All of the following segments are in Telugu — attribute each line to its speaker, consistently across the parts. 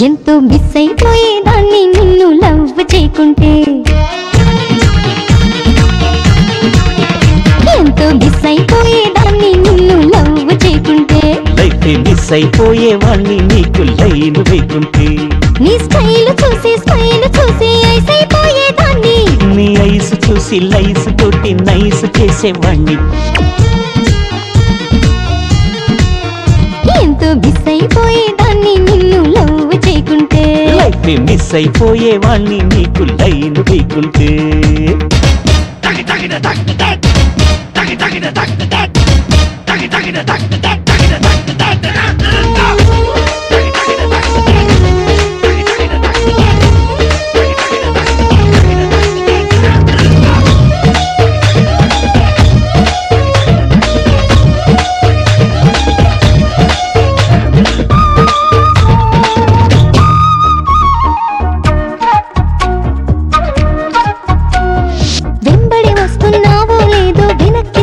Speaker 1: ఎంతో మిస్ అయిపోయేదాన్ని నిన్ను లవ్ చేయకుంటే, ఎంతో మిస్ అయిపోయేదాన్ని నిన్ను లవ్ చేయకుంటే,
Speaker 2: లైఫ్ మిస్ అయిపోయేవాణ్ణి నీకు లైన్ వేయకుంటే,
Speaker 1: నీ స్టైల్ చూసి ఐస్ అయిపోయేదాన్ని,
Speaker 2: నీ ఐస్ చూసి లైస్ తోటి నైస్ చేసేవాణ్ణి.
Speaker 1: ఎంతో మిస్ అయిపోయేదాన్ని నిన్ను లవ్ చేయకుంటే,
Speaker 2: లైఫ్ మిస్ అయిపోయేవాణ్ణి నీకు లైన్ వేయకుంటే.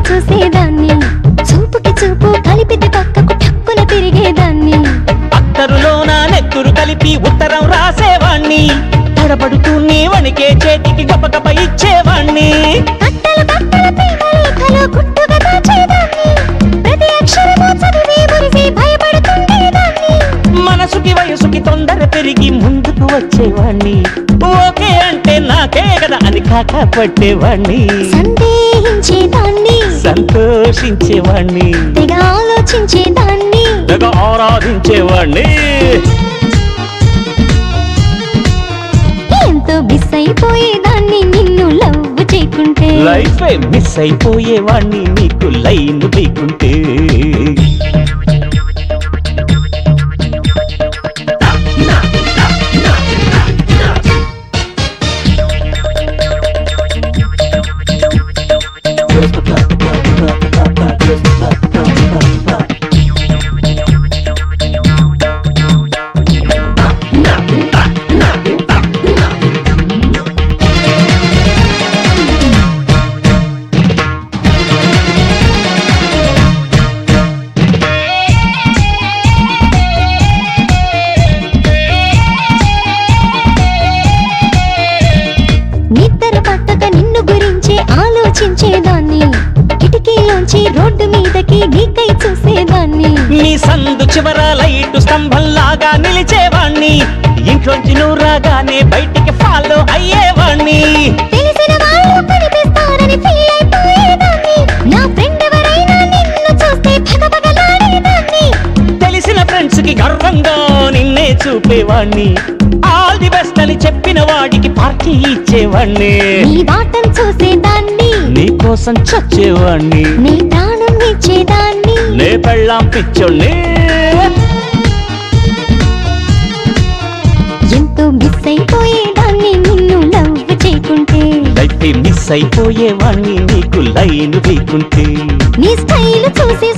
Speaker 1: చూసేదాన్ని, చూపుకి చూపు కలిపితే పక్కకు టక్కున తిరిగేదాన్ని,
Speaker 2: అత్తరులోన నెత్తురు కలిపి ఉత్తరం రాసేవాణ్ణి, తడబడుతూనే వణికే చేతికి గపగప ఇచ్చేవాణ్ణి,
Speaker 1: కట్టల కట్టల ప్రేమలేఖలో గుట్టుగా దాచేదాన్ని, ప్రతి అక్షరము చదివి మురిసి భయపడుతుండేదాన్ని,
Speaker 2: మనసుకి వయసుకి తొందర పెరిగి ముందుకు వచ్చేవాణ్ణి, ఓకే అంటే నాకే కదా అని కాక పట్టేవాణ్ణి,
Speaker 1: సందేహించేదాన్ని,
Speaker 2: సంతోషించేవాణ్ణి,
Speaker 1: తెగ ఆలోచించేదాన్ని,
Speaker 2: తెగ ఆరాధించేవాణ్ణి.
Speaker 1: ఎంతో మిస్ అయిపోయేదాన్ని నిన్ను లవ్ చేయకుంటే,
Speaker 2: లైఫ్ మిస్ అయిపోయేవాణ్ణి నీకు లైన్ వేయకుంటే.
Speaker 1: ఆలోచించేదాన్ని, కిటికీలోంచి రోడ్డు మీదకి నీకై చూసేదాన్ని,
Speaker 2: నీ సందు చివర లైటు స్తంభంలాగా నిలిచేవాణ్ణి, ఇంట్లోంచి నువ్వు రాగానే బయటికి ఫాలో అయ్యేవాణ్ణి,
Speaker 1: తెలిసిన వాళ్ళు కనిపిస్తారని ఫీల్ అయిపోయేదాన్ని, నా ఫ్రెండ్ ఎవరైనా నిన్ను చూస్తే భగభగలాడేదాన్ని,
Speaker 2: తెలిసిన ఫ్రెండ్స్ కి గర్వంగా నిన్నే చూపేవాణ్ణి, ఆల్ ది బెస్ట్ అని చెప్పిన వాడికి పార్టీ ఇచ్చేవాణ్ణి,
Speaker 1: నీ వాటం చూసేదాన్ని,
Speaker 2: నీ కోసం చచ్చేవాణ్ణి,
Speaker 1: నీ ప్రాణం ఇచ్చేదాన్ని,
Speaker 2: నే పెళ్ళాం పిచ్చోణ్ణి.
Speaker 1: ఎంతో మిస్ అయిపోయేదాన్ని నిన్ను లవ్ చేయకుంటే,
Speaker 2: లైఫ్ మిస్ అయిపోయేవాణ్ణి నీకు లైన్ వేయకుంటే,
Speaker 1: నీ స్టైల్ చూసి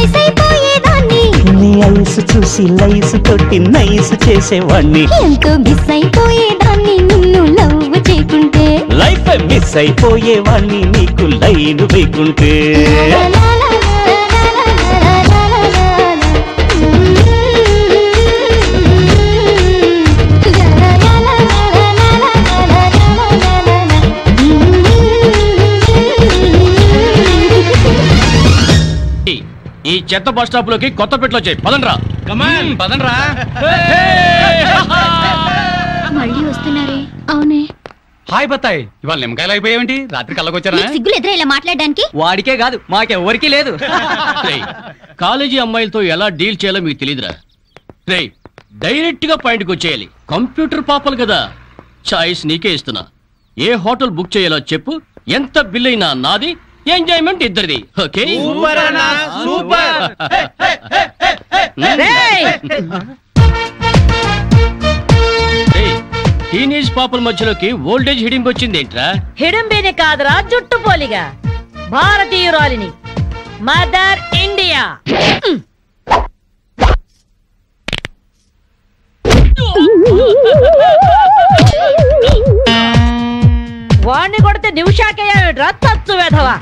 Speaker 1: ఐస్ అయిపోయేదాన్ని,
Speaker 2: నీ ఐస్ చూసి లైస్ తోటి నైస్ చేసేవాణ్ణి.
Speaker 1: ఎంతో మిస్ అయిపోయేదాన్ని నిన్ను లవ్ చేయకుంటే,
Speaker 2: లైఫ్ మిస్ అయిపోయేవాణ్ణి నీకు లైన్ వేయకుంటే.
Speaker 3: ఈ చెత్త బస్ స్టాప్ లోకి కొత్త పెట్లో చేయి. పదండ్రా, పదండ్రా.
Speaker 1: మళ్ళీ వస్తున్నారే? అవునే.
Speaker 3: హాయ్ బత్తాయి, ఇవాళ నిమ్మకాయలు అయిపోయావేంటి? రాత్రి కళ్ళకొచ్చారా?
Speaker 1: సిగ్గులు ఎదురా ఇలా మాట్లాడడానికి?
Speaker 4: వాడికే కాదు మాకెవ్వరికీ లేదు.
Speaker 3: కాలేజీ అమ్మాయిలతో ఎలా డీల్ చేయాలో మీకు తెలియదురా. రే, డైరెక్ట్ గా పాయింట్కి వచ్చేయాలి. కంప్యూటర్ పాపలు కదా, చాయిస్ నీకే ఇస్తున్నా. ఏ హోటల్ బుక్ చేయాలో చెప్పు, ఎంత బిల్ అయినా నాది, ఎంజాయ్మెంట్ ఇద్దరిది. ఓకే? టీనేజ్ పాపల మధ్యలోకి ఓల్డేజ్ హిడింపు వచ్చింది ఏంట్రా?
Speaker 5: హిడింబేనే కాదురా, జుట్టు పోలిగా భారతీయురాలిని, మదర్ ఇండియా. లేకపోతే నువ్వు షాక్ అయ్యావిడ్రా తచ్చు వేధవా.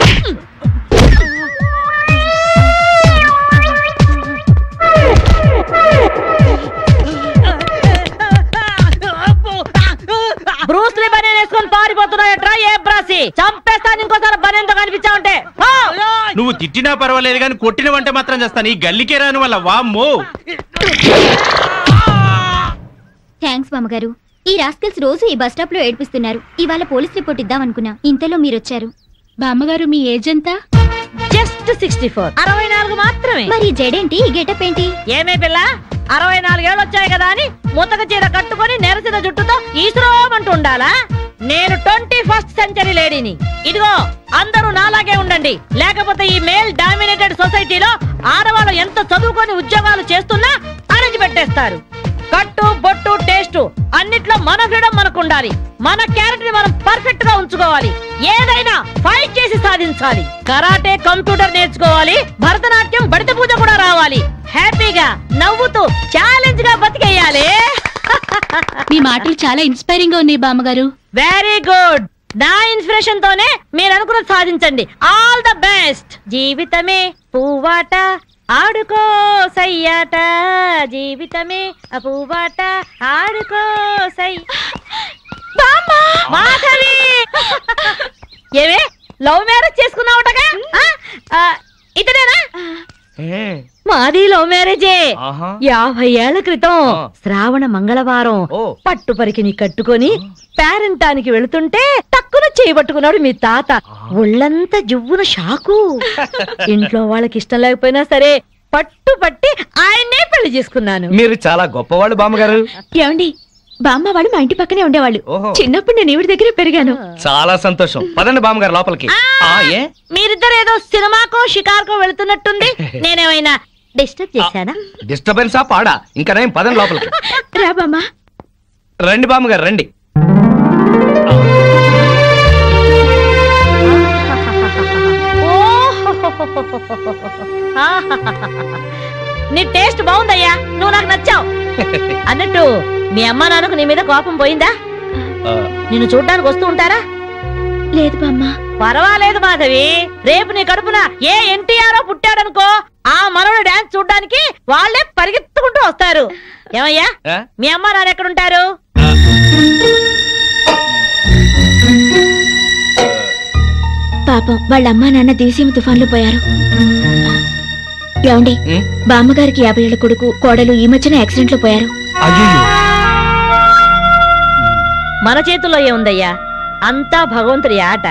Speaker 5: బ్రూస్లీ బనేన్ వేసుకొని పారిపోతున్నాయట్రా ఏ బ్రాసి. చంపేస్తాను ఇంకోసారి బనేన్తో కనిపించావుంటే.
Speaker 6: నువ్వు తిట్టినా పర్వాలేదు కానీ కొట్టిన వంట మాత్రం చేస్తాను. ఈ గల్లికే రాని వల్ల వామ్మో.
Speaker 1: థ్యాంక్స్ బామ్మగారు. ఈ రాస్కల్స్ రోజు ఈ బస్ స్టాప్ లో ఏడిపిస్తున్నారు. ఇవాళ పోలీస్ రిపోర్ట్ ఇద్దాం అనుకున్నా, ఇంతలో మీరొచ్చారు. బామ్మగారు మీ ఏజ్ ఎంత?
Speaker 5: జస్ట్ 64. 64 మాత్రమే.
Speaker 1: మరి జడేంటి, ఈ గెటప్ ఏంటి?
Speaker 5: ఏమే పిల్ల 64 ఏళ్ళు వచ్చాయి కదా అని ముతక చీర కట్టుకొని నెరసిన జుట్టుతో ఈశ్వరమంటూ ఉండాలా? నేను 21st సెంచరీ లేడీని. ఇదిగో అందరూ నాలాగే ఉండండి, లేకపోతే ఈ మేల్ డామినేటెడ్ సొసైటీలో ఆడవాళ్ళు ఎంత చదువుకొని ఉద్యోగాలు చేస్తున్నా అణిచి పెట్టేస్తారు. కట్టు బొట్టు టేస్ట్ అన్నిట్లో మన ఫ్రీడమ్ మనకు ఉండాలి. మన క్యారెక్టర్ ని మనం పర్ఫెక్ట్ గా ఉంచుకోవాలి. ఏదైనా ఫైట్ చేసి సాధించాలి. కరాటే కంప్యూటర్ నేర్చుకోవాలి. భరతనాట్యం బడిత పూజ కూడా రావాలి. హ్యాపీగా నవ్వుతూ ఛాలెంజ్ గా బతికేయాలి.
Speaker 1: మీ మాటలు చాలా ఇన్స్పైరింగ్ గా ఉన్నాయి బామ్మగారు.
Speaker 5: Very good. నా ఇన్స్పిరేషన్ తోనే మీరు అనుకున్నది సాధించండి. All the best. జీవితమే పువ్వాట ఆడుకో సయ్యాట, జీవితమే పువ్వాట ఆడుకో సై. మాధవి ఏవే లవ్ మ్యారేజ్ చేసుకున్నావుటగా? ఇతనేనా? మాది లవ్ మ్యారేజే. 50 ఏళ్ల క్రితం శ్రావణ మంగళవారం పట్టు పరికిని కట్టుకొని పేరంటానికి వెళుతుంటే టక్కున చేయబట్టుకున్నాడు మీ తాత. ఒళ్ళంతా జువ్వున షాకు. ఇంట్లో వాళ్ళకి ఇష్టం లేకపోయినా సరే పట్టు పట్టి ఆయన్నే పెళ్లి చేసుకున్నాను.
Speaker 4: మీరు చాలా గొప్పవాళ్ళు బామ్మగారు.
Speaker 1: ఏమండి, బామ్మ వాళ్ళు మా ఇంటి పక్కనే ఉండేవాళ్ళు. చిన్నప్పుడు నేను ఈవిడ దగ్గర పెరిగాను.
Speaker 4: చాలా సంతోషం. పదండి బామ్మగారు లోపలికి.
Speaker 5: మీరిద్దరు ఏదో సినిమాకో షికార్కో వెళుతున్నట్టుంది. నేనేమైనా డిస్టర్బ్ చేశానా?
Speaker 4: డిస్టర్బెన్సా పాడా? ఇంకా నేను పదండి లోపలికి.
Speaker 1: రా బామ్మ.
Speaker 4: రండి బామ్మగారు రండి.
Speaker 5: నీ టేస్ట్ బాగుందయ్యా, నువ్వు నాకు నచ్చావు. అన్నట్టు మీ అమ్మ నాన్నకు నీ మీద కోపం పోయిందా? నిన్ను చూడ్డానికి వస్తూ ఉంటారా?
Speaker 1: లేదు బామ్మ.
Speaker 5: పర్వాలేదు మాధవి. రేపు నీ కడుపున ఏ ఎన్టీఆర్ పుట్టాడనుకో, ఆ మనవడు డాన్స్ చూడ్డానికి వాళ్ళే పరిగెత్తుకుంటూ వస్తారు. ఏమయ్యా మీ అమ్మ నాన్న ఎక్కడుంటారు?
Speaker 1: పాపం వాళ్ళ అమ్మా నాన్న దివిసీమ తుఫాన్లో పోయారు. ఏమండి, బామ్మగారికి 50 ఏళ్ల కొడుకు కోడలు ఈ మధ్యన యాక్సిడెంట్ లో పోయారు.
Speaker 5: మన చేతుల్లో ఏముందయ్యా, అంతా భగవంతుడి ఆట.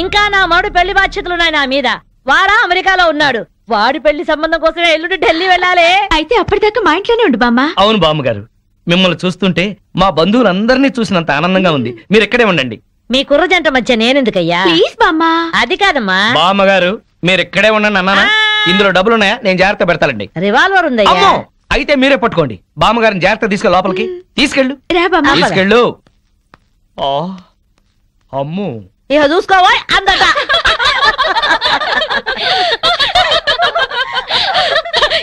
Speaker 5: ఇంకా నా మాడు పెళ్లి బాధ్యతలున్నాయి నా మీద. వాడా అమెరికాలో ఉన్నాడు. వాడి పెళ్లి సంబంధం కోసమే ఎల్లుండి ఢిల్లీ వెళ్ళాలి.
Speaker 1: అయితే అప్పటిదాకా మా ఇంట్లోనే ఉండు బామ్మ.
Speaker 4: అవును బామ్మగారు, మిమ్మల్ని చూస్తుంటే మా బంధువులందరినీ చూసినంత ఆనందంగా ఉంది. మీరు ఇక్కడే ఉండండి.
Speaker 5: మీ కుర్ర జంట మధ్య నేనెందుకయ్యా?
Speaker 1: ప్లీజ్ బామ్మ.
Speaker 5: అది కాదమ్మా.
Speaker 4: బామ్మగారు మీరు ఇక్కడే ఉండండి అన్నానా? ఇందులో డబ్బులున్నాయా? నేను జాగ్రత్త పెడతానండి.
Speaker 5: రివాల్వర్ ఉందయ్యా.
Speaker 4: అయితే మీరే పట్టుకోండి. బామ్మగారిని జాగ్రత్త తీసుకెళ్ళి లోపలికి తీసుకెళ్ళు. తీసుకెళ్ళు. అమ్ము
Speaker 5: ఇక చూసుకోవా అందట.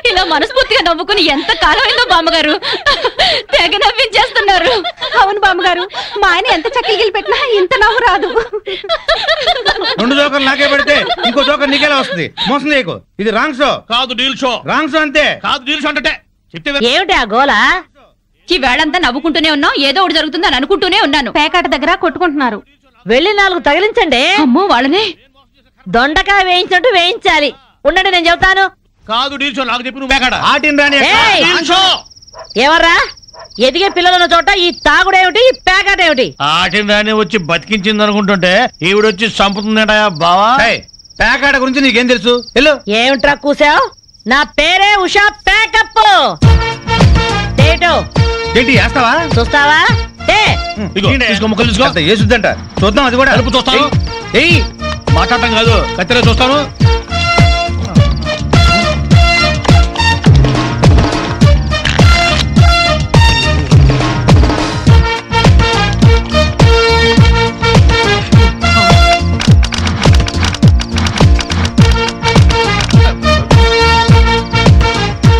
Speaker 1: ఇలా మనస్ఫూర్తిగా నవ్వుకుని ఎంత కాలమైందో బామ్మగారు. తెగ నవ్వించేస్తున్నారు. అవును బామ్మగారు, మా ఆయన ఎంత చక్కెలు పెట్టినా ఇంత నవ్వు రాదు.
Speaker 6: 2 జోకర్లు నాకే పెడితే ఇంకో జోకర్ నీకేలా వస్తుంది? మోసం చేయకు. ఇది రాంగ్ షో కాదు, డీల్ షో. రాంగ్ షో అంతే కాదు, డీల్ షో అంటే
Speaker 5: ఏమిటి ఆ గోలా?
Speaker 1: ఈ వేళంతా నవ్వుకుంటూనే ఉన్నాం. ఏదో ఒకటి జరుగుతుందని అనుకుంటూనే ఉన్నాను. పేకాట దగ్గర కొట్టుకుంటున్నారు.
Speaker 5: వెళ్ళి 4 తగిలించండి.
Speaker 1: అమ్మో వాళ్ళనే
Speaker 5: దొండకాయ వేయించినట్టు వేయించాలి. ఉండండి నేను చెబుతాను.
Speaker 6: కాదు, డీల్ షో. నాకు చెప్పి నువ్వు పేకాట ఆటిన రాని షో.
Speaker 5: ఎవర్రా ఎదిగే పిల్లలున్న చోట ఈ తాగుడేమిటి, ఈ పేకాట ఏమిటి?
Speaker 6: ఆటిన రాని వచ్చి బతికించింది అనుకుంటుంటే ఈవిడొచ్చి చంపుతుందట బావా. పేకాట గురించి నీకేం తెలుసు?
Speaker 5: ఏమిట్రా కూసావు? నా పేరే ఉషా పేకప్.
Speaker 6: ఏంటి వేస్తావా?
Speaker 5: చూస్తావా?
Speaker 6: ఏసుద్దంట చూద్దాం. అది కూడా అలుపు చూస్తాను. మాట్లాడటం కాదు, కత్తిలో చూస్తాను.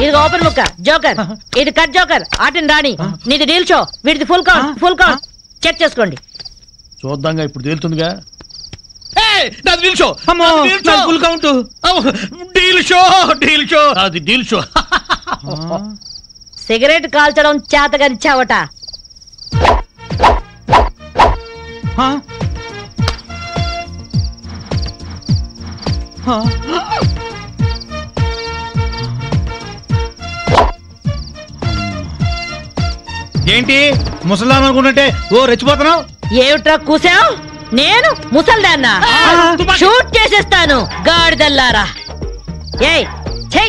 Speaker 5: ఇది ఓపెన్ ముక్క జోకర్, ఇది కట్ జోకర్. ఆటిని రాణి. నీది డీల్ షో, వీడిది full count. Full count check చేసుకోండి.
Speaker 6: చూద్దాంగా, ఇప్పుడు తేలుతుందిగా.
Speaker 7: నాది డీల్ షో.
Speaker 6: అమ్మో full count.
Speaker 7: Deal show deal show అది డీల్ షో.
Speaker 5: సిగరెట్ కాల్చడం చేతగనిచ్చావట.
Speaker 6: ఏంటి ముసలాం అనుకుంటుంటే ఓ రెచ్చిపోతున్నావు?
Speaker 5: ఏమిట్రా కూసావు? నేను ముసల్దాన్నా? షూట్ చేసేస్తాను గాడిదల్లారా. ఏయ్ ఛై,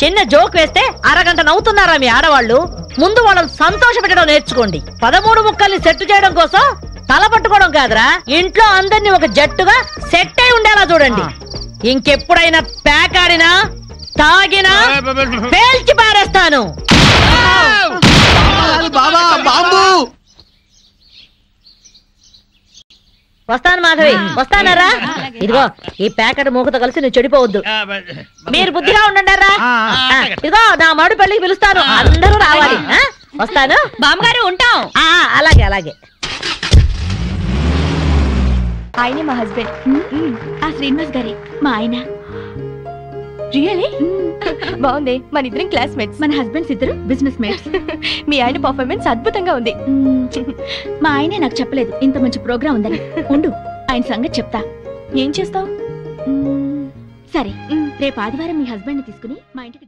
Speaker 5: చిన్న జోక్ వేస్తే అరగంట నవ్వుతున్నారా మీ ఆడవాళ్ళు? ముందు వాళ్ళని సంతోష పెట్టడం నేర్చుకోండి. 13 ముక్కల్ని సెట్ చేయడం కోసం తల పట్టుకోవడం కాదురా, ఇంట్లో అందరినీ ఒక జట్టుగా సెట్ అయి ఉండేలా చూడండి. ఇంకెప్పుడైనా ప్యాక్ ఆడినా తాగినా పేల్చి పారేస్తాను.
Speaker 7: బాబా బాంబు.
Speaker 5: వస్తాను మాధవి, వస్తానారా? ఇదిగో ఈ ప్యాకెట్ మూకతో కలిసి నువ్వు చెడిపోవద్దు. మీరు బుద్ధిగా ఉండండారా? ఇదిగో నా మడు పెళ్లికి పిలుస్తాను, అందరూ రావాలి. వస్తాను
Speaker 1: బామ్మగారు, ఉంటాం.
Speaker 5: అలాగే అలాగే.
Speaker 1: ఆయనే మా హస్బెండ్. ఆ శ్రీనివాస్ గారే మా ఆయన. రియలీ బాగుంది. మన ఇద్దరం క్లాస్మేట్స్. మన హస్బెండ్స్ ఇద్దరు బిజినెస్ మేట్స్. మీ ఆయన పర్ఫార్మెన్స్ అద్భుతంగా ఉంది. మా ఆయనే నాకు చెప్పలేదు ఇంత మంచి ప్రోగ్రాం ఉందని. ఉండు, ఆయన సంగతి చెప్తా. ఏం చేస్తావు? సరే, రేపు ఆదివారం మీ హస్బెండ్ ని తీసుకుని మా ఇంటికి